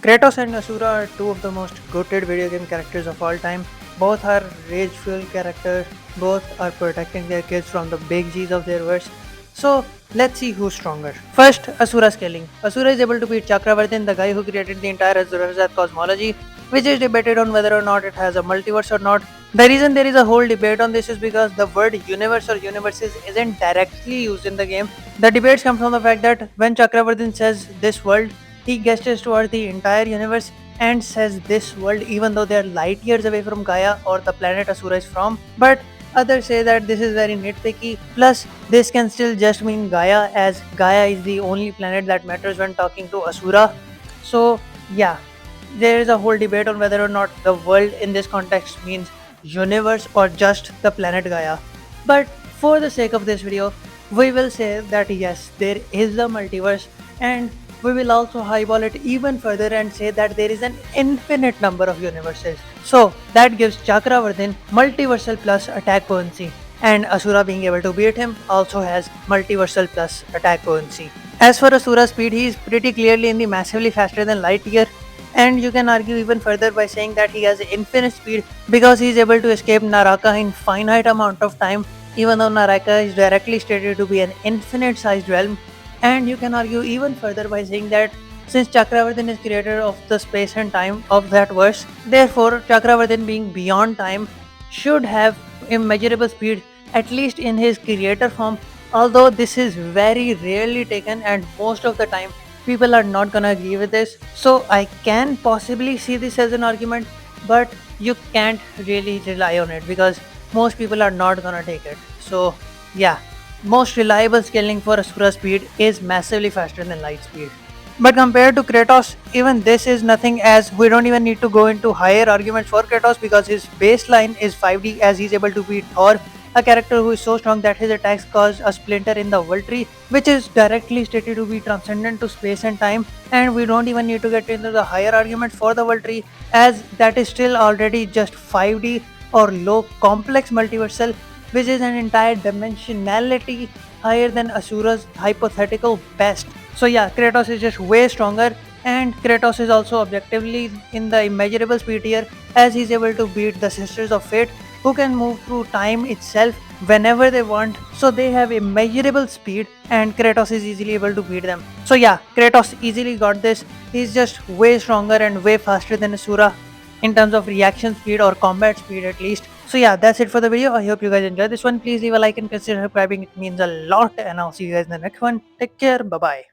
Kratos and Asura are two of the most goated video game characters of all time. Both are rage-fueled characters, both are protecting their kids from the big G's of their verse. So let's see who's stronger. First, Asura scaling. Asura is able to beat Chakravartin, the guy who created the entire Azura's cosmology, which is debated on whether or not it has a multiverse or not. The reason there is a whole debate on this is because the word universe or universes isn't directly used in the game. The debates come from the fact that when Chakravartin says this world, he gestures toward the entire universe and says this world even though they are light years away from Gaia or the planet Asura is from. But others say that this is very nitpicky. Plus, this can still just mean Gaia, as Gaia is the only planet that matters when talking to Asura. So, yeah, there is a whole debate on whether or not the world in this context means universe or just the planet Gaia. But for the sake of this video, we will say that yes, there is a multiverse, and we will also highball it even further and say that there is an infinite number of universes. So that gives Chakravardhan multiversal plus attack potency, and Asura being able to beat him also has multiversal plus attack potency. As for Asura's speed, he is pretty clearly in the massively faster than light year, and you can argue even further by saying that he has infinite speed because he is able to escape Naraka in finite amount of time, even though Naraka is directly stated to be an infinite sized realm. And you can argue even further by saying that since Chakravartin is creator of the space and time of that verse, therefore Chakravartin being beyond time should have immeasurable speed, at least in his creator form, although this is very rarely taken and most of the time people are not gonna agree with this. So I can possibly see this as an argument, but you can't really rely on it because most people are not gonna take it. So yeah, most reliable scaling for Asura speed is massively faster than light speed. But compared to Kratos, even this is nothing, as we don't even need to go into higher arguments for Kratos because his baseline is 5D, as he's able to beat Thor, a character who is so strong that his attacks cause a splinter in the world tree, which is directly stated to be transcendent to space and time. And we don't even need to get into the higher arguments for the world tree, as that is still already just 5D or low complex multiversal, which is an entire dimensionality higher than Asura's hypothetical best. So yeah, Kratos is just way stronger, and Kratos is also objectively in the immeasurable speed tier, as he's able to beat the Sisters of Fate, who can move through time itself whenever they want. So they have immeasurable speed, and Kratos is easily able to beat them. So yeah, Kratos easily got this. He's just way stronger and way faster than Asura in terms of reaction speed or combat speed at least. So yeah, that's it for the video. I hope you guys enjoyed this one. Please leave a like and consider subscribing. It means a lot, and I'll see you guys in the next one. Take care. Bye bye.